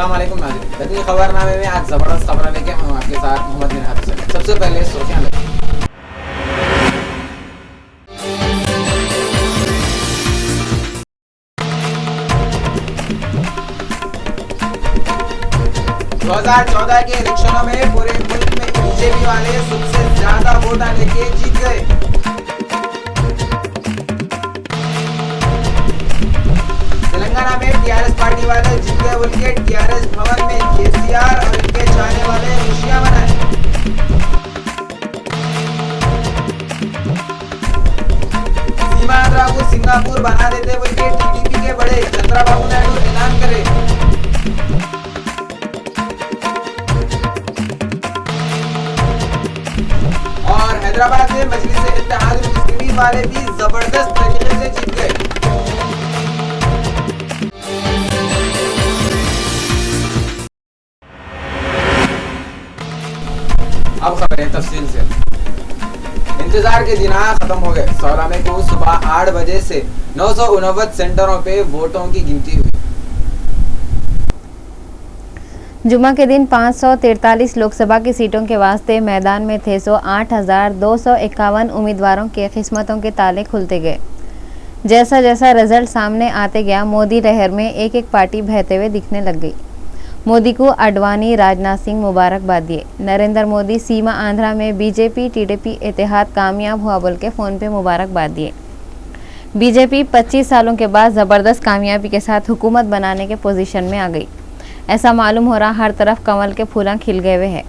अस्सलाम वालेकुम नाज़रीन, दनी खबरनामे में आज जबरदस्त खबर लेके हम आपके साथ मोहम्मद बिन हारिस। सबसे पहले सुर्खियां लेते हैं। 2014 के इलेक्शनों में पूरे मुल्क में बीजेपी वाले सबसे ज्यादा वोट लेके जीत गए। तेलंगाना में टीआरएस पार्टी वाले जीत गए बोल के टीआरएस भवन में केसीआर और इनके चाहने वाले खुशियां मनाए। सीमांध्रा को सिंगापुर बना देते बोल के टीडीपी के बड़े चंद्रबाबू नायडू ऐलान करे। और हैदराबाद में मजलिस-ए-इत्तेहाद-उल-मुस्लिमीन वाले भी जबरदस्त तरीके से जीत गए। अब खबरें तफसील से। इंतजार के दिन खत्म हो गए। 16 मई को सुबह 8 बजे से 949 सेंटरों पे वोटों की गिनती हुई। जुमा के दिन 543 लोकसभा की सीटों के वास्ते मैदान में थे 8,251 उम्मीदवारों के किस्मतों के ताले खुलते गए। जैसा जैसा रिजल्ट सामने आते गया, मोदी लहर में एक एक पार्टी बहते हुए दिखने लग गई। मोदी को अडवाणी, राजनाथ सिंह मुबारकबाद दिए। नरेंद्र मोदी सीमा आंध्रा में बीजेपी टीडीपी इत्तेहाद कामयाब हुआ बोल के फ़ोन पे मुबारकबाद दिए। बीजेपी 25 सालों के बाद ज़बरदस्त कामयाबी के साथ हुकूमत बनाने के पोजीशन में आ गई। ऐसा मालूम हो रहा हर तरफ कमल के फूल खिल गए हुए हैं।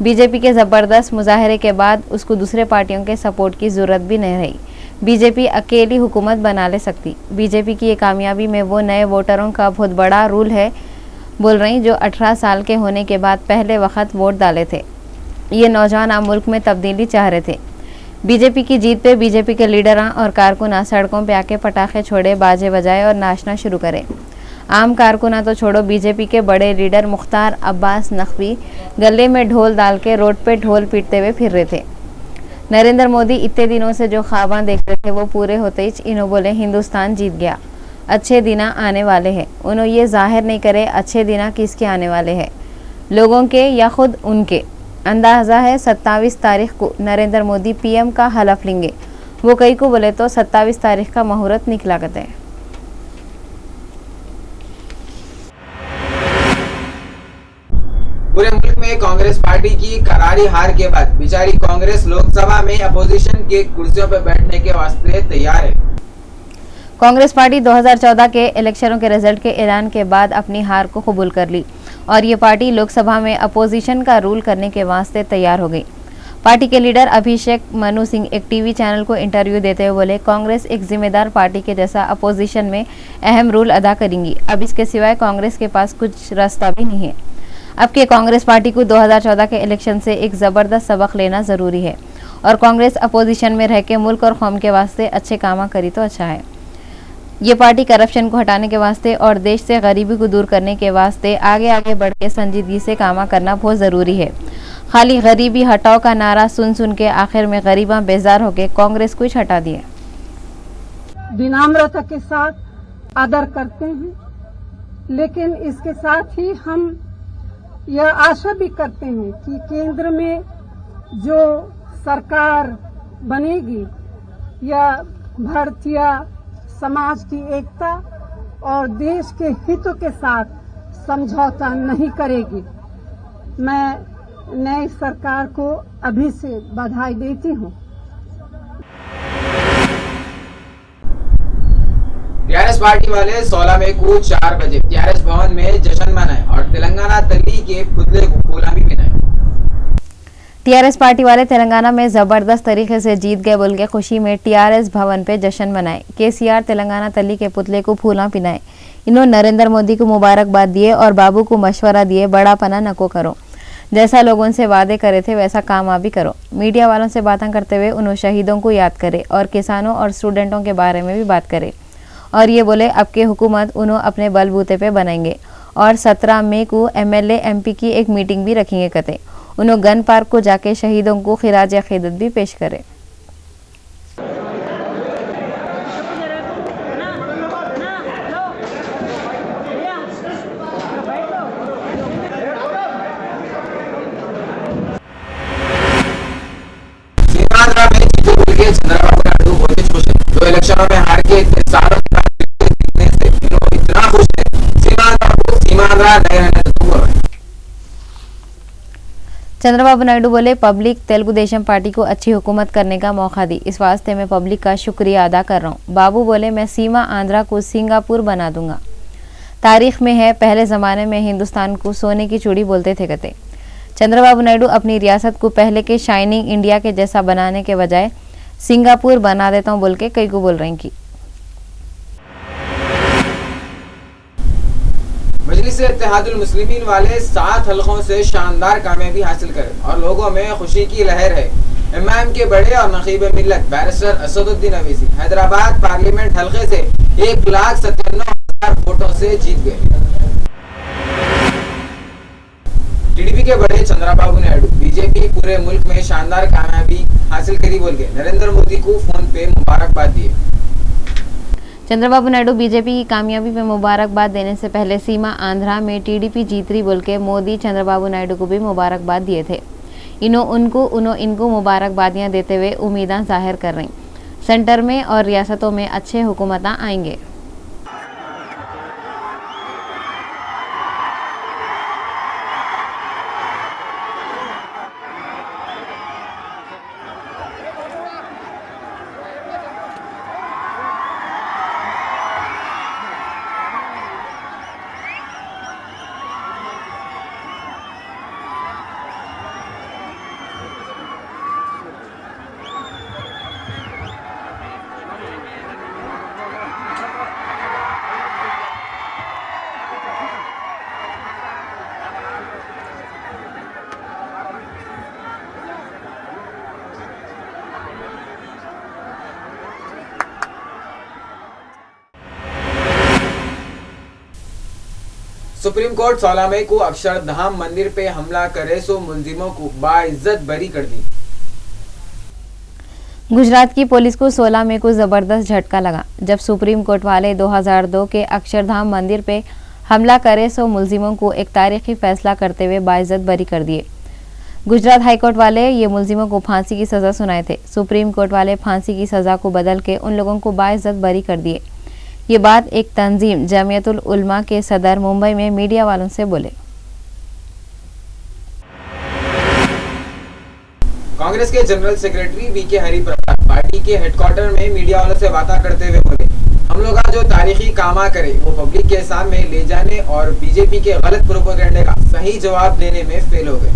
बीजेपी के ज़बरदस्त मुजाहरे के बाद उसको दूसरे पार्टियों के सपोर्ट की ज़रूरत भी नहीं रही। बीजेपी अकेली हुकूमत बना ले सकती। बीजेपी की ये कामयाबी में वो नए वोटरों का बहुत बड़ा रोल है बोल रही जो 18 साल के होने के बाद पहले वक्त वोट डाले थे। ये नौजवान अब मुल्क में तब्दीली चाह रहे थे। बीजेपी की जीत पे बीजेपी के लीडर और कारकुना सड़कों पे आके पटाखे छोड़े, बाजे बजाए और नाचना शुरू करे। आम कारकुना तो छोड़ो, बीजेपी के बड़े लीडर मुख्तार अब्बास नकवी गले में ढोल डाल के रोड पे ढोल पीटते हुए फिर रहे थे। नरेंद्र मोदी इतने दिनों से जो ख्वाबां देख रहे थे वो पूरे होते ही इन्हों बोले हिंदुस्तान जीत गया, अच्छे दिना आने वाले हैं। उन्होंने ये जाहिर नहीं करे अच्छे दिना किसके आने वाले हैं, लोगों के या खुद उनके। अंदाज़ा है 27 तारीख को नरेंद्र मोदी पीएम का हलफ लेंगे। वो कई को बोले तो 27 तारीख का मुहूर्त निकला करते हैं। पूरे मुल्क में कांग्रेस पार्टी की करारी हार के बाद बेचारी कांग्रेस लोकसभा में अपोजिशन के कुर्सियों पर बैठने के वास्ते तैयार है। कांग्रेस पार्टी 2014 के इलेक्शनों के रिजल्ट के ऐलान के बाद अपनी हार को कबूल कर ली और ये पार्टी लोकसभा में अपोजिशन का रूल करने के वास्ते तैयार हो गई। पार्टी के लीडर अभिषेक मनु सिंह एक टीवी चैनल को इंटरव्यू देते हुए बोले, कांग्रेस एक जिम्मेदार पार्टी के जैसा अपोजिशन में अहम रोल अदा करेंगी। अब इसके सिवाय कांग्रेस के पास कुछ रास्ता भी नहीं है। अब के कांग्रेस पार्टी को 2014 के इलेक्शन से एक ज़बरदस्त सबक लेना ज़रूरी है और कांग्रेस अपोजिशन में रह के मुल्क और कौम के वास्ते अच्छे काम करी तो अच्छा है। ये पार्टी करप्शन को हटाने के वास्ते और देश से गरीबी को दूर करने के वास्ते आगे आगे बढ़ के संजीदगी से काम करना बहुत ज़रूरी है। खाली गरीबी हटाओ का नारा सुन सुन के आखिर में गरीबा बेजार होके कांग्रेस को हटा दिए। विनम्रता के साथ आदर करते हैं, लेकिन इसके साथ ही हम यह आशा भी करते हैं कि केंद्र में जो सरकार बनेगी यह भारतीय समाज की एकता और देश के हितों के साथ समझौता नहीं करेगी। मैं नई सरकार को अभी से बधाई देती हूँ। टीआरएस पार्टी वाले 16 मई को 4 बजे टीआरएस भवन में जश्न मनाए और तेलंगाना तल्ली के पुतले को फूला भी पहनाए। टीआरएस पार्टी वाले तेलंगाना में जबरदस्त तरीके से जीत गए बोल के खुशी में टीआरएस भवन पे जश्न मनाए। केसीआर तेलंगाना तल्ली के पुतले को फूला पिनाए। इन्होंने नरेंद्र मोदी को मुबारकबाद दिए और बाबू को मशवरा दिए, बड़ा पना नको करो, जैसा लोगों से वादे करे थे वैसा काम आप भी करो। मीडिया वालों से बातें करते हुए उन्होंने शहीदों को याद करे और किसानों और स्टूडेंटों के बारे में भी बात करे और ये बोले अब के हुकूमत उन्होंने अपने बलबूते पे बनाएंगे और 17 मई को एमएलए एमपी की एक मीटिंग भी रखेंगे कते। उन्होंने गन पार्क को जाके शहीदों को खिराज अकीदत भी पेश करे। चंद्रबाबू नायडू बोले, पब्लिक तेलुगु देशम पार्टी को अच्छी हुकूमत करने का मौका दी, इस वास्ते मैं पब्लिक का शुक्रिया अदा कर रहा हूँ। बाबू बोले, मैं सीमा आंध्रा को सिंगापुर बना दूंगा। तारीख में है, पहले ज़माने में हिंदुस्तान को सोने की चूड़ी बोलते थे कहते। चंद्रबाबू नायडू अपनी रियासत को पहले के शाइनिंग इंडिया के जैसा बनाने के बजाय सिंगापुर बना देता हूँ बोल के कई को बोल रही की। मजलिस इत्तेहादुल मुस्लिमीन वाले 7 हलकों से शानदार कामयाबी हासिल करें और लोगों में खुशी की लहर है। इमाम के बड़े और नकीब मिल्लत बैरिस्टर असदुद्दीन अवीसी हैदराबाद पार्लियामेंट हलके से 1,97,000 वोटों से जीत गए। टीडीपी के बड़े चंद्रबाबू नायडू बीजेपी पूरे मुल्क में शानदार कामयाबी हासिल करी बोल के नरेंद्र मोदी को फोन पे मुबारकबाद दिए। चंद्रबाबू नायडू बीजेपी की कामयाबी पे मुबारकबाद देने से पहले सीमा आंध्रा में टीडीपी जीत रही बोल के मोदी चंद्रबाबू नायडू को भी मुबारकबाद दिए थे। इनको मुबारकबादियां देते हुए उम्मीदें जाहिर कर रही सेंटर में और रियासतों में अच्छे हुकूमत आएंगे। सुप्रीम कोर्ट 16 मई को अक्षरधाम मंदिर पे हमला करे सो मुलजिमों को बाइज्जत बरी कर दी। गुजरात की पुलिस को 16 मई को जबरदस्त झटका लगा जब सुप्रीम कोर्ट वाले 2002 के अक्षरधाम मंदिर पे हमला करे सो मुलजिमों को एक तारीखी फैसला करते हुए बाइज्जत बरी कर दिए। गुजरात हाईकोर्ट वाले ये मुलजिमों को फांसी की सजा सुनाए थे। सुप्रीम कोर्ट वाले फांसी की सजा को बदल के उन लोगों को बाइज्जत बरी कर दिए। ये बात एक तंजीम जमियतुल उलमा के सदर मुंबई में मीडिया वालों से बोले। कांग्रेस के general secretary VK Hariprasad party के हेडक्वार्टर में मीडिया वालों से बात करते हुए बोले, हम लोग जो तारीखी कामा करे वो पब्लिक के सामने ले जाने और बीजेपी के गलत प्रोपेगेंडे का सही जवाब देने में फेल हो गए।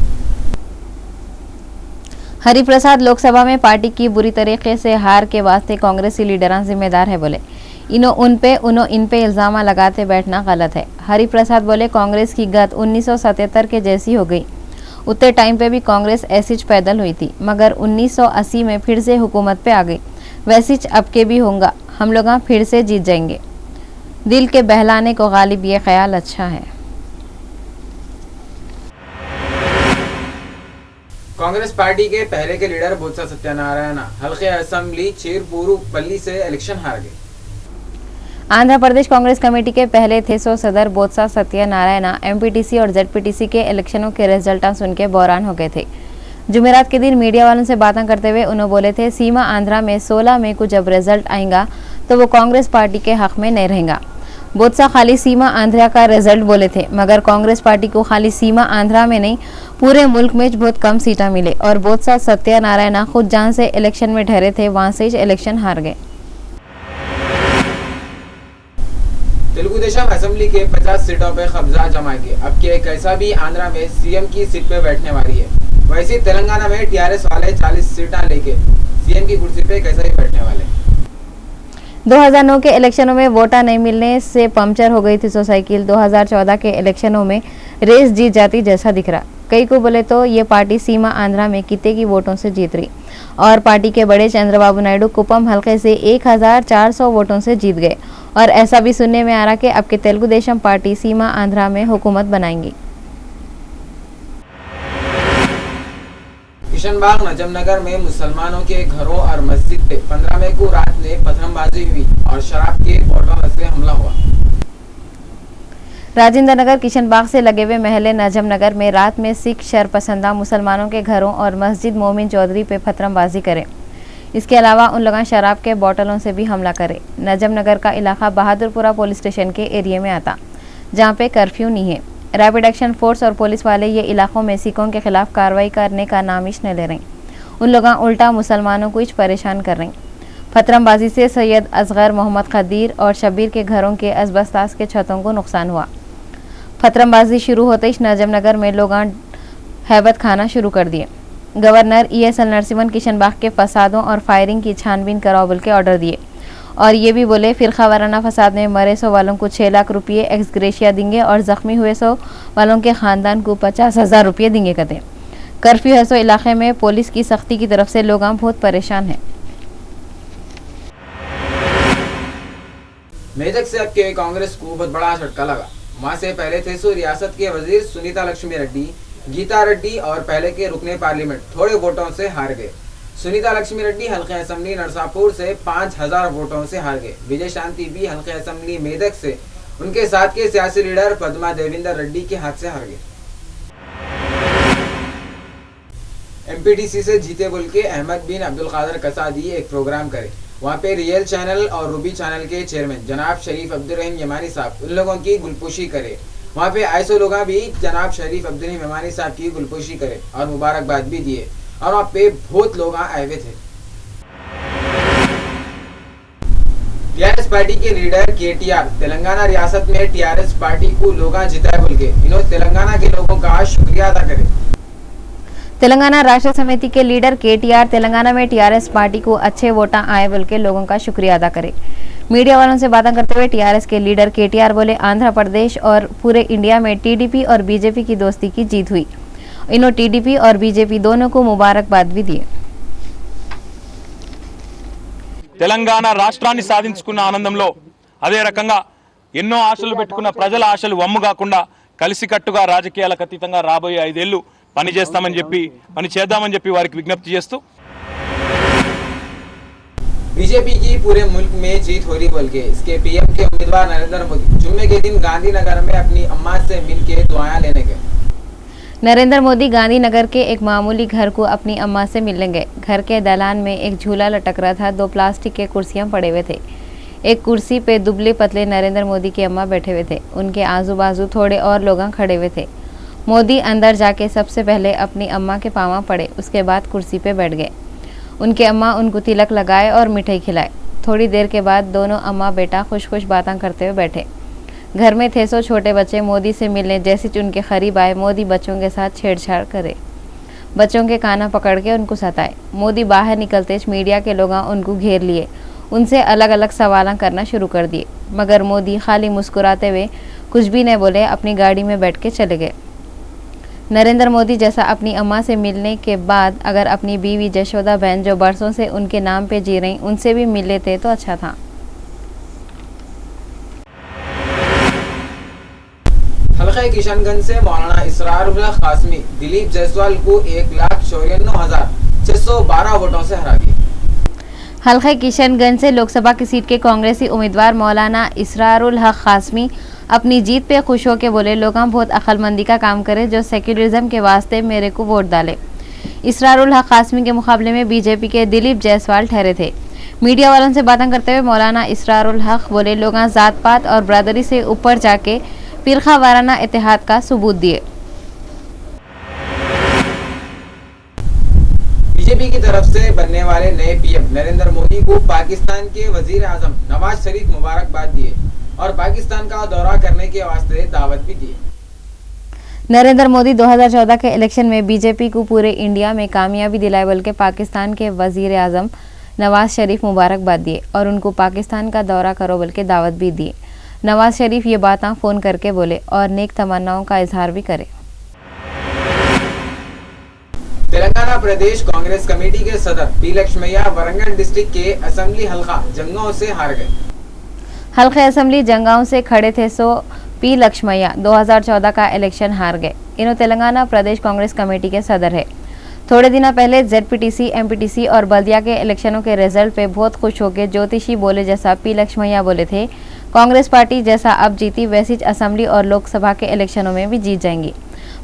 हरिप्रसाद लोकसभा में पार्टी की बुरी तरीके से हार के वास्ते कांग्रेसी लीडरां जिम्मेदार है बोले। इन पे इल्जाम लगाते बैठना गलत है। हरिप्रसाद बोले, कांग्रेस की गत 1977 के जैसी हो गई। उतने टाइम पे भी कांग्रेस ऐसी पैदल हुई थी, मगर 1980 में फिर से हुकूमत पे आ गई। वैसी अब के भी होगा, हम लोग फिर से जीत जाएंगे। दिल के बहलाने को गालिब ये ख्याल अच्छा है। कांग्रेस पार्टी के पहले के लीडर बोत्सा सत्यानारायण हल्के असेंबली चेरपुरुपल्ली से इलेक्शन हार गए। आंध्र प्रदेश कांग्रेस कमेटी के पहले थे सो सदर बोत्सा सत्यानारायण एमपीटीसी और जेडपीटीसी के इलेक्शनों के रिजल्ट सुन के बौरान हो गए थे। जुमेरात के दिन मीडिया वालों से बातें करते हुए उन्होंने बोले थे, सीमा आंध्रा में 16 मई को जब रिजल्ट आएगा तो वो कांग्रेस पार्टी के हक में नहीं रहेगा। बोत्सा खाली सीमा आंध्रा का रिजल्ट बोले थे, मगर कांग्रेस पार्टी को खाली सीमा आंध्रा में नहीं पूरे मुल्क में बहुत कम सीटें मिले और बोत्सा सत्यानारायण खुद जहां से इलेक्शन में ठहरे थे वहां से इलेक्शन हार गए। तेलुगु देशम असेंबली के 50 सीटों पे कब्जा जमा के अब के कैसा भी आंध्रा में सीएम की सीट पे बैठने वाली है, वैसे तेलंगाना में टीआरएस वाले 40 सीटें लेके सीएम की कुर्सी पे कैसा ही बैठने वाले। 2009 के इलेक्शनों में वोटा नहीं मिलने से पंक्चर हो गई थी साइकिल। 2014 के इलेक्शनों में रेस जीत जाती जैसा दिख रहा। कई को बोले तो ये पार्टी सीमा आंध्रा में कितने की वोटों से जीत रही और पार्टी के बड़े चंद्रबाबू नायडू कुपम हल्के से 1400 वोटों से जीत गए और ऐसा भी सुनने में आ रहा कि अब के तेलुगु देशम पार्टी सीमा आंध्रा में हुकूमत बनाएंगी। किशनबाग नजमनगर में मुसलमानों के घरों और मस्जिद पे 15 मई को रात में पथरमबाजी हुई और शराब के बोतलों से हमला हुआ। राजेंद्र नगर किशनबाग से लगे हुए महले नजमनगर में रात में सिख शरपसंदा मुसलमानों के घरों और मस्जिद मोमिन चौधरी पे पथरमबाजी करे। इसके अलावा उन लोगों शराब के बोतलों से भी हमला करे। नजमनगर का इलाका बहादुरपुरा पुलिस स्टेशन के एरिया में आता, जहां पे कर्फ्यू नहीं है। रैपिड एक्शन फोर्स और पुलिस वाले ये इलाकों में सिखों के खिलाफ कार्रवाई करने का नामिश न ले रही। उन लोग उल्टा मुसलमानों को परेशान कर रही। पथरमबाजी से सैयद असगर, मोहम्मद खदीर और शब्बीर के घरों के असबस्तास के छतों को नुकसान हुआ। पथरमबाजी शुरू होते ही नजमनगर में लोग हैबत खाना शुरू कर दिए। गवर्नर ESL नरसिम्हन किशनबाग के फसादों और फायरिंग की छानबीन कराओ बोल के ऑर्डर दिए और ये भी बोले फिरका वाराना फसाद में मरे 100 वालों को 6 लाख रुपये एक्स ग्रेशिया देंगे और जख्मी हुए 100 वालों के खानदान को 50,000 रुपये देंगे। कहते कर्फ्यू है सो इलाके में पुलिस की सख्ती की तरफ से लोग बहुत परेशान हैं। मेदक से अब के कांग्रेस को बहुत बड़ा झटका लगा। वहां से पहले थे सो रियासत के वजीर सुनीता लक्ष्मी रेड्डी, गीता रेड्डी और पहले के रुकने पार्लियामेंट थोड़े वोटों से हार गए। सुनीता लक्ष्मी रेड्डी हल्के असेंबली नरसापुर से 5,000 वोटों से हार गए। विजय शांति भी हल्के असेंबली मेदक से उनके साथ के सियासी लीडर पद्मा देविंदर रेड्डी के हाथ से हार गए। MPDC से जीते बोल के अहमद बिन अब्दुल कादर कसादी एक प्रोग्राम करे। वहाँ पे रियल चैनल और रूबी चैनल के चेयरमैन जनाब शरीफ अब्दुल रहीम यमानी साहब उन लोगों की गुलपोशी करे। वहाँ पे ऐसे लोग भी जनाब शरीफ अब्दुल रहीम यमानी साहब की गुलपोशी करे और मुबारकबाद भी दिए और वहाँ पे बहुत लोग आए हुए थे। TRS पार्टी के लीडर KTR तेलंगाना रियासत में TRS पार्टी को लोग जिताए बोल के इन्होंने तेलंगाना के लोगों का शुक्रिया अदा करे। तेलंगाना राष्ट्र समिति के लीडर KTR तेलंगाना में TRS पार्टी को अच्छे वोटा आए बोल के लोगों का शुक्रिया अदा करे। मीडिया वालों से बातें करते हुए TRS के लीडर KTR बोले आंध्र प्रदेश और पूरे इंडिया में TDP और BJP की दोस्ती की जीत हुई। इन्हों TDP और BJP दोनों को मुबारकबाद भी दिए। తెలంగాణ రాష్ట్రాన్ని సాధించుకున్న ఆనందంలో అదే రకంగా ఎన్నో ఆశలు పెట్టుకున్న ప్రజల ఆశలు వమ్ము కాకుండా కలిసికట్టుగా రాజకీయాలకు అతీతంగా రాబోయే 5 ఏళ్లు పని చేద్దామని చెప్పి వారికి విజ్ఞప్తి చేస్తూ बीजेपी की पूरे मुल्क में जीत हो रही बोल के इसके PM के उम्मीदवार नरेंद्र मोदी जुम्मे के दिन गांधीनगर में अपनी अम्मा से मिलके दुआएं लेने गए। नरेंद्र मोदी गांधीनगर के एक मामूली घर को अपनी अम्मा से मिलने गए। घर के दालान में एक झूला लटक रहा था। 2 प्लास्टिक के कुर्सियां पड़े हुए थे। एक कुर्सी पे दुबले पतले नरेंद्र मोदी की अम्मा बैठे हुए थे। उनके आजू बाजू थोड़े और लोग खड़े हुए थे। मोदी अंदर जाके सबसे पहले अपनी अम्मा के पाँव पड़े, उसके बाद कुर्सी पे बैठ गए। उनके अम्मा उनको तिलक लगाए और मिठाई खिलाए। थोड़ी देर के बाद दोनों अम्मा बेटा खुश खुश बातें करते हुए बैठे। घर में थे सो छोटे बच्चे मोदी से मिलने जैसे उनके करीब आए। मोदी बच्चों के साथ छेड़छाड़ करे, बच्चों के काना पकड़ के उनको सताए। मोदी बाहर निकलते मीडिया के लोग उनको घेर लिए, उनसे अलग अलग सवाल करना शुरू कर दिए, मगर मोदी खाली मुस्कुराते हुए कुछ भी नहीं बोले, अपनी गाड़ी में बैठ के चले गए। नरेंद्र मोदी जैसा अपनी अम्मा से मिलने के बाद अगर अपनी बीवी जशोदा बहन जो बरसों से उनके नाम पे जी रही उनसे भी मिल लेते तो अच्छा था। हल्के किशनगंज से मौलाना इसरारुल हक कासमी दिलीप जायसवाल को 1,54,612 वोटों से हरा दिया। हल्के किशनगंज से लोकसभा की सीट के कांग्रेसी उम्मीदवार मौलाना इसरारुल हक कासमी अपनी जीत पे खुश होकर बोले लोग बहुत अक्लमंदी का काम करे जो सेक्युलरिज्म के वास्ते मेरे को वोट डाले। इसरारुल हक कासमी के मुकाबले में बीजेपी के दिलीप जायसवाल ठहरे थे। मीडिया वालों से बातें करते हुए मौलाना इसरारुल हक बोले लोग जात पात और बरादरी से ऊपर जाके फिरका वाराना इत्तेहाद का सबूत दिए। बीजेपी की तरफ से बनने वाले नए PM नरेंद्र मोदी को पाकिस्तान के वजीर आजम नवाज शरीफ मुबारकबाद दिए और पाकिस्तान का दौरा करने के वास्ते दावत भी दी। नरेंद्र मोदी 2014 के इलेक्शन में बीजेपी को पूरे इंडिया में कामयाबी दिलाई बल्कि पाकिस्तान के वजीर आजम नवाज शरीफ मुबारकबाद दिए और उनको पाकिस्तान का दौरा करो बल्कि दावत भी दी। नवाज शरीफ ये बातें फ़ोन करके बोले और नेक तमन्नाओं का इजहार भी करे। तेलंगाना प्रदेश कांग्रेस कमेटी के सदर पी लक्ष्मैया वरंगल डिस्ट्रिक्ट के असेंबली हल्का जंगांव से हार गए। हल्के असेंबली जंगांव से खड़े थे सो पी लक्ष्मैया 2014 का इलेक्शन हार गए। इन्हों तेलंगाना प्रदेश कांग्रेस कमेटी के सदर है। थोड़े दिन पहले ZPTC, MPTC और बल्दिया के इलेक्शनों के रिजल्ट पे बहुत खुश होकर ज्योतिषी बोले जैसा पी लक्ष्मैया बोले थे कांग्रेस पार्टी जैसा अब जीती वैसी असेंबली और लोकसभा के इलेक्शनों में भी जीत जाएंगी,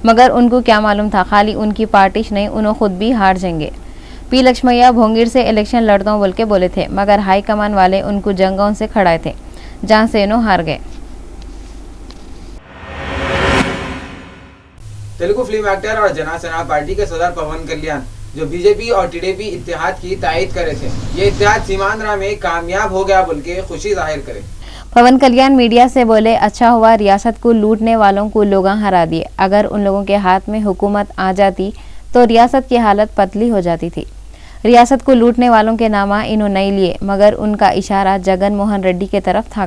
मगर उनको क्या मालूम था खाली उनकी पार्टी नहीं उन्होंने खुद भी हार जाएंगे। पी लक्ष्मैया भोंगीर से इलेक्शन लड़ता हूं बोल के बोले थे, मगर हाईकमान वाले उनको जंगांव से खड़ाए थे जहां से इन्हों हार गए। तेलुगु फिल्म एक्टर और जनसेना पार्टी के सदर पवन कल्याण जो बीजेपी और टीडीपी इत्तेहाद की तायद करे थे, ये इत्तेहाद सीमांध्र में कामयाब हो गया बोल के खुशी जाहिर करे। पवन कल्याण मीडिया से बोले, अच्छा हुआ रियासत को लूटने वालों को लोग हरा दिए। अगर उन लोगों के हाथ में हुकूमत आ जाती तो रियासत की हालत पतली हो जाती थी। रियासत को लूटने वालों के नामा इन्होंने नहीं लिए, मगर उनका इशारा जगन मोहन रेड्डी के तरफ था।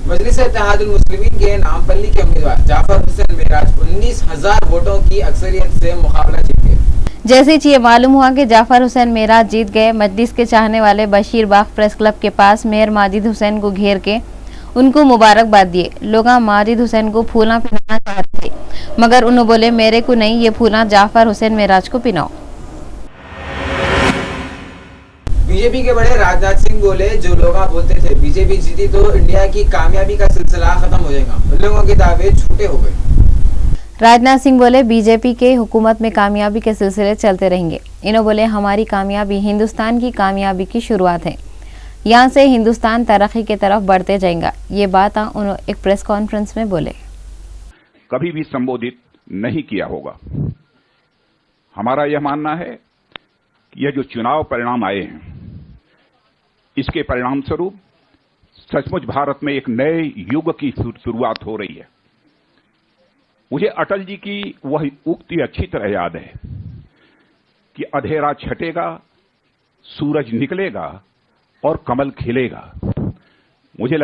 मजलिस इत्तेहादुल मुस्लिमीन के नामपल्ली के उम्मीदवार जाफर हुसैन मेराज 19,000 वोटों की अक्सरियत से मुकाबला जीत गए। जैसे ही ये मालूम हुआ कि जाफर हुसैन मेराज जीत गए, मजलिस के चाहने वाले बशीर बाग प्रेस क्लब के पास मेयर माजिद हुसैन को घेर के उनको मुबारकबाद दिए। लोग माजिद हुसैन को फूला पिनाना चाहते थे, मगर उन्होंने बोले मेरे को नहीं, ये फूला जाफर हुसैन मेराज को पिनाओ। बीजेपी के बड़े राजनाथ सिंह बोले, जो लोग बोलते थे बीजेपी जीती तो इंडिया की कामयाबी का सिलसिला खत्म हो जाएगा, उन लोगों के दावे झूठे हो गए। राजनाथ सिंह बोले, बीजेपी के हुकूमत में कामयाबी के सिलसिले चलते रहेंगे। इन्होंने बोले, हमारी कामयाबी हिंदुस्तान की कामयाबी की शुरुआत है, यहाँ से हिंदुस्तान तरक्की की तरफ बढ़ते जाएगा। ये बात उन्होंने एक प्रेस कॉन्फ्रेंस में बोले। कभी भी संबोधित नहीं किया होगा। हमारा यह मानना है कि यह जो चुनाव परिणाम आए हैं, इसके परिणाम स्वरूप सचमुच भारत में एक नए युग की शुरुआत हो रही है। मुझे अटल जी की वह उक्ति अच्छी तरह याद है कि अंधेरा छटेगा, सूरज निकलेगा और कमल खिलेगा। मुझे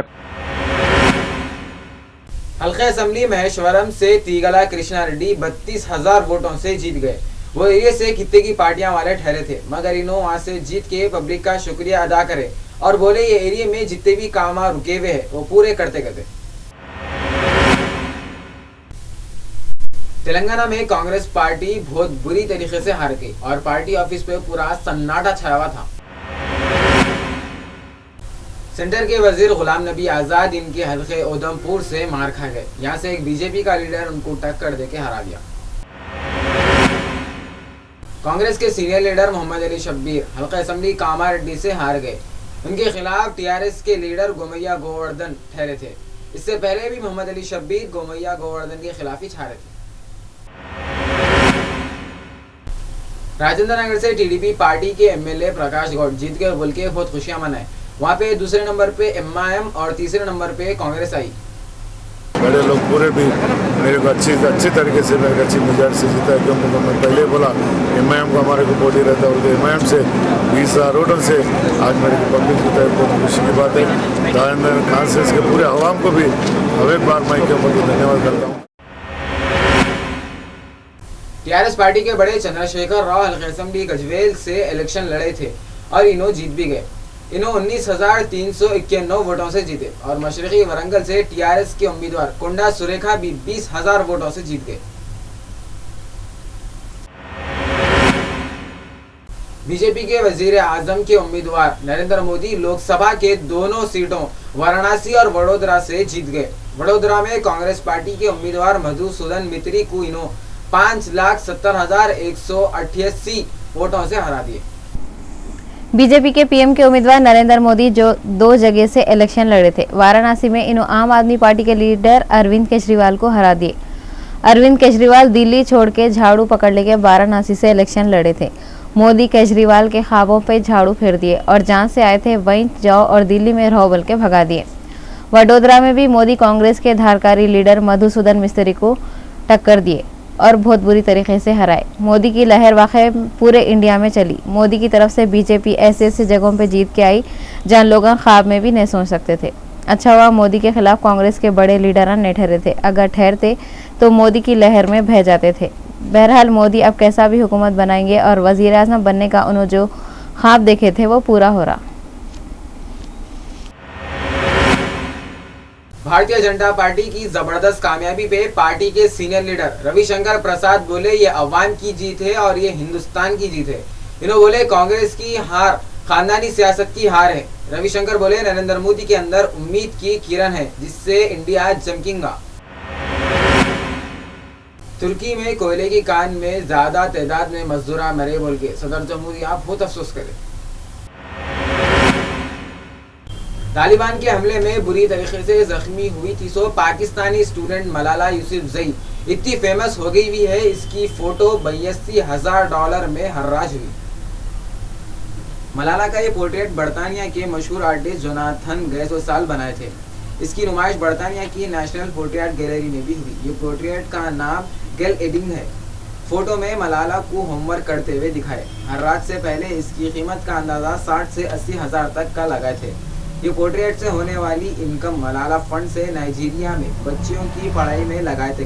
हल्का असेंबली महेश्वरम से तीगला कृष्णा रेड्डी 32,000 वोटों से जीत गए। वो एरिया से खित्ते की पार्टियां वाले ठहरे थे, मगर इन्होंने वहां से जीत के पब्लिक का शुक्रिया अदा करे और बोले ये एरिया में जितने भी काम रुके हुए हैं वो पूरे करते करते। तेलंगाना में कांग्रेस पार्टी बहुत बुरी तरीके से हार गई और पार्टी ऑफिस पे पूरा सन्नाटा छाया हुआ था। सेंटर के वजीर गुलाम नबी आजाद इनके हल्के उधमपुर से मार खा गए। यहाँ से एक बीजेपी का लीडर उनको टक्कर देके हरा दिया। कांग्रेस के सीनियर लीडर मोहम्मद अली शब्बीर हल्का असेंबली कामारेड्डी से हार गए। उनके खिलाफ टीआरएस के लीडर गोमैया गोवर्धन ठहरे थे। इससे पहले भी मोहम्मद अली शब्बीर गोमैया गोवर्धन के खिलाफ ही हारे थे। राजेंद्र नगर से टीडीपी पार्टी के एमएलए प्रकाश गौड़ जीत गए बोल के बहुत खुशियां मनाए। वहाँ पे दूसरे नंबर पे एमआईएम और तीसरे नंबर पे कांग्रेस आई। बड़े लोग पूरे भी मेरे को अच्छी तरीके से मेरे को अच्छी मेजॉरिटी से जीता है, क्योंकि मैं पहले बोला एमआईएम को हमारे को वोट ही रहता है, और एमआईएम से 20,000 वोटों से आज मेरे को पब्लिक जीता है। बहुत खुशी की बात है। राजेंद्र कांग्रेस के पूरे अवाम को भी अब एक बार मैं के ऊपर धन्यवाद करता हूँ। टीआरएस पार्टी के बड़े चंद्रशेखर राव हल्का असेंबली गजवेल से इलेक्शन लड़े थे और इन्हों जीत भी गए। इन्हों 19,391 वोटों से जीते और मशरकी वरंगल से टीआरएस के उम्मीदवार कोंडा सुरेखा भी 20,000 वोटों से जीत गए। बीजेपी के वजीर आजम के उम्मीदवार नरेंद्र मोदी लोकसभा के दोनों सीटों वाराणसी और वडोदरा से जीत गए। वडोदरा में कांग्रेस पार्टी के उम्मीदवार मधुसूदन मित्री को इन्हों 5,70,188 वोटों से हरा दिए। बीजेपी के पीएम के उम्मीदवार नरेंद्र मोदी जो 2 जगह से इलेक्शन लड़े थे। वाराणसी में इन्होंने आम आदमी पार्टी के लीडर अरविंद केजरीवाल को हरा दिए। अरविंद केजरीवाल दिल्ली छोड़ के झाड़ू पकड़ लेके वाराणसी से इलेक्शन लड़े थे। मोदी केजरीवाल के ख्वाबों पे झाड़ू फेर दिए और जहां से आए थे वहीं जाओ और दिल्ली में रहो बोल के भगा दिए। वडोदरा में भी मोदी कांग्रेस के धारकारी लीडर मधुसूदन मिस्त्री को टक्कर दिए और बहुत बुरी तरीके से हराए। मोदी की लहर वाकई पूरे इंडिया में चली। मोदी की तरफ से बीजेपी ऐसे जगहों पे जीत के आई जहां लोग ख्वाब में भी नहीं सोच सकते थे। अच्छा हुआ मोदी के खिलाफ कांग्रेस के बड़े लीडर नहीं ठहरे थे, अगर ठहरते तो मोदी की लहर में बह जाते थे। बहरहाल मोदी अब कैसा भी हुकूमत बनाएंगे और वजीर आज़म बनने का उन्होंने जो ख्वाब देखे थे वो पूरा हो रहा। भारतीय जनता पार्टी की जबरदस्त कामयाबी पे पार्टी के सीनियर लीडर रविशंकर प्रसाद बोले ये अवाम की जीत है और ये हिंदुस्तान की जीत है। इन्होंने बोले कांग्रेस की हार खानदानी सियासत की हार है। रविशंकर बोले नरेंद्र मोदी के अंदर उम्मीद की किरण है जिससे इंडिया चमकेगा। तुर्की में कोयले की कान में ज्यादा तादाद में मजदूरा मरे बोल के सदर जमहूरिया बहुत अफसोस करे। तालिबान के हमले में बुरी तरीके से जख्मी हुई थी सो पाकिस्तानी स्टूडेंट मलाला यूसुफजई इतनी फेमस हो गई हुई है, इसकी फोटो $82,000 में हर्राज हुई। मलाला का ये पोर्ट्रेट बर्तानिया के मशहूर आर्टिस्ट जोनाथन गैसोसाल बनाए थे। इसकी नुमाइश बर्तानिया की नेशनल पोर्ट्रेट गैलरी में भी हुई। ये पोर्ट्रेट का नाम गेल एडिंग है। फोटो में मलाला को होमवर्क करते हुए दिखाए। हर्राज से पहले इसकी कीमत का अंदाजा 60 से 80 हज़ार तक का लगाए थे। ये पोर्ट्रेट से होने वाली इनकम मलाला फंड से नाइजीरिया में बच्चियों की पढ़ाई में लगाए थे।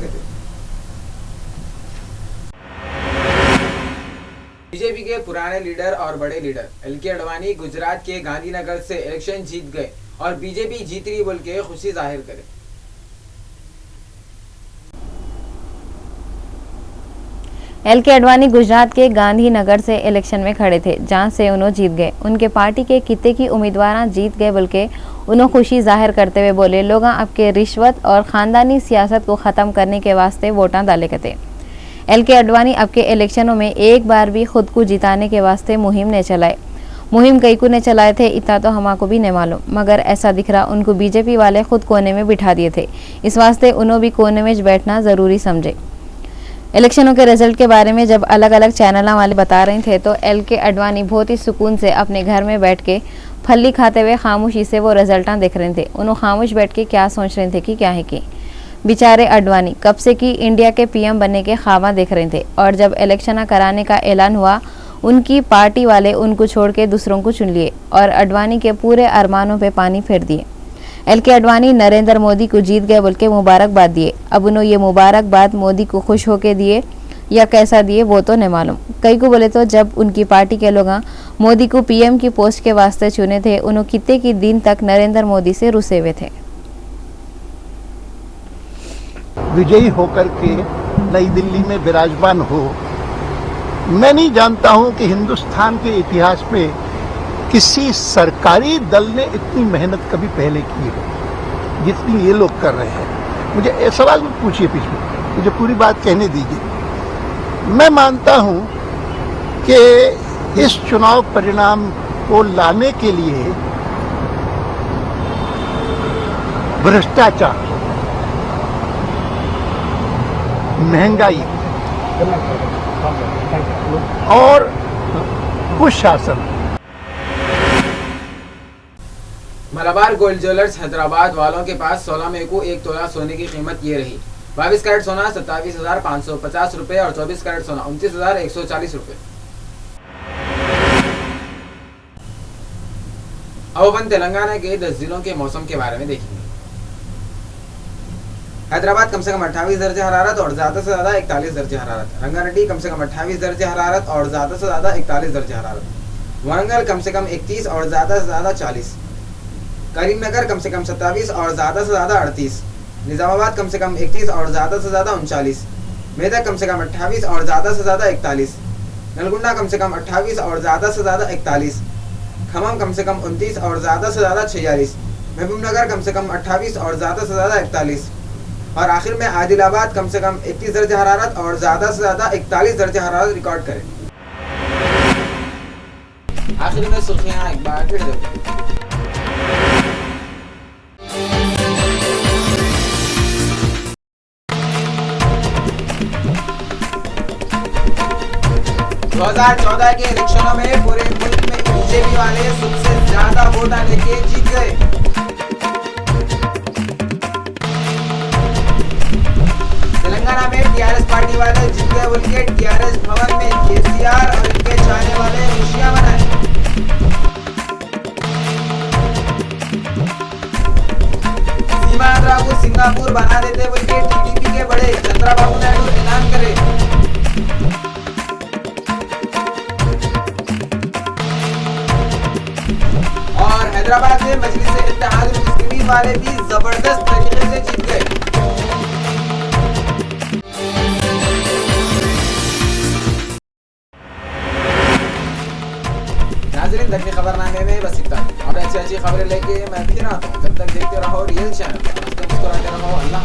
बीजेपी के पुराने लीडर और बड़े लीडर एल.के. अडवाणी गुजरात के गांधीनगर से इलेक्शन जीत गए और बीजेपी जीत रही बोल के खुशी जाहिर करे। एल.के. अडवाणी गुजरात के गांधीनगर से इलेक्शन में खड़े थे, जहां से उन्होंने जीत गए। उनके पार्टी के किते की उम्मीदवार जीत गए बोल के उन्होंने खुशी जाहिर करते हुए बोले, लोग आपके रिश्वत और खानदानी सियासत को ख़त्म करने के वास्ते वोटां डाले थे। एल.के. अडवाणी अब के इलेक्शनों में एक बार भी खुद को जिताने के वास्ते मुहिम ने चलाए। मुहिम कई को ने चलाए थे, इतना तो हमारे भी नहीं मालूम, मगर ऐसा दिख रहा उनको बीजेपी वाले खुद कोने में बिठा दिए थे। इस वास्ते उन्होंने भी कोने में बैठना ज़रूरी समझे। इलेक्शनों के रिजल्ट के बारे में जब अलग अलग चैनलों वाले बता रहे थे तो एल.के. अडवाणी बहुत ही सुकून से अपने घर में बैठ के फल्ली खाते हुए खामोशी से वो रिजल्ट देख रहे थे। उन्होंने खामोश बैठ के क्या सोच रहे थे कि क्या है कि बेचारे अडवाणी कब से कि इंडिया के पीएम बनने के ख्वाब देख रहे थे, और जब इलेक्शन कराने का ऐलान हुआ उनकी पार्टी वाले उनको छोड़ के दूसरों को चुन लिए और अडवाणी के पूरे अरमानों पे पानी फेर दिए। एल.के. अडवाणी नरेंद्र मोदी को जीत गए बोल के मुबारकबाद दिए। अब उन्होंने ये मुबारकबाद मोदी को खुश होके दिए या कैसा दिए वो तो नहीं मालूम। कई को बोले तो जब उनकी पार्टी के लोग मोदी को पीएम की पोस्ट के वास्ते चुने थे, उन्होंने कितने की दिन तक नरेंद्र मोदी से रुसे हुए थे। विजयी होकर के नई दिल्ली में विराजमान हो, मैं नहीं जानता हूं कि हिंदुस्तान के इतिहास में किसी सरकारी दल ने इतनी मेहनत कभी पहले की हो जितनी ये लोग कर रहे हैं। मुझे ये सवाल मत पूछिए, पीछे मुझे पूरी बात कहने दीजिए। मैं मानता हूं कि इस चुनाव परिणाम को लाने के लिए भ्रष्टाचार, महंगाई और कुशासन। मलाबार गोल्ड ज्वेलर्स हैदराबाद वालों के पास 16 मई को 1 तोला सोने की कीमत ये रही। 22 कैरेट सोना 27,550 रुपए और 24 कैरेट सोना 29,140 रुपए। अब अपन तेलंगाना के 10 जिलों के मौसम के बारे में देखेंगे। हैदराबाद कम से कम 28 दर्जे हरारत और ज्यादा से ज्यादा 41 दर्जे हरारत। रंगारेड्डी कम से कम 28 दर्जे हरारत और ज्यादा से ज्यादा 41 दर्जे हरारत। वरंगल कम से कम 31 और ज्यादा से ज्यादा 40। करीमनगर कम से कम 27 और ज्यादा से ज्यादा 38। निजामाबाद कम से कम 31 और ज्यादा से ज्यादा 39। मेदक कम से कम 28 और ज्यादा से ज्यादा 41। नलगुंडा कम से कम 28 और ज्यादा से ज्यादा 41। खम्मम कम से कम 29 और ज्यादा से ज्यादा 46। महबूबनगर कम से कम 28 और ज्यादा से ज्यादा 41। और आखिर में आदिलाबाद कम से कम 31 दर्जे हरारत और ज्यादा से ज्यादा 41 दर्जे हरारत रिकॉर्ड करें। आखिर में सुर्खियां एक बार फिर देखो। 2014 के इलेक्शनों में पूरे मुल्क में बीजेपी वाले सबसे ज्यादा वोट लेके जीत गए। तेलंगाना में टीआरएस पार्टी वाले जीत गए बोल के टीआरएस भवन में केसीआर और इनके चाहने वाले खुशियां मनाए। सीमांध्रा को सिंगापुर बना देते बोल के टीडीपी के बड़े चंद्रबाबू नायडू ऐलान करे। और हैदराबाद में मजलिस-ए-इत्तेहाद वाले भी जबरदस्त तरीके से जीत गए। नाज़रीन, तक खबरनामे में बस इतना और अच्छी खबरें लेके मैं फिर आता हूँ। जब तक देखते रहो रियल चैनल, मुस्कुराते रहो। अल्लाह।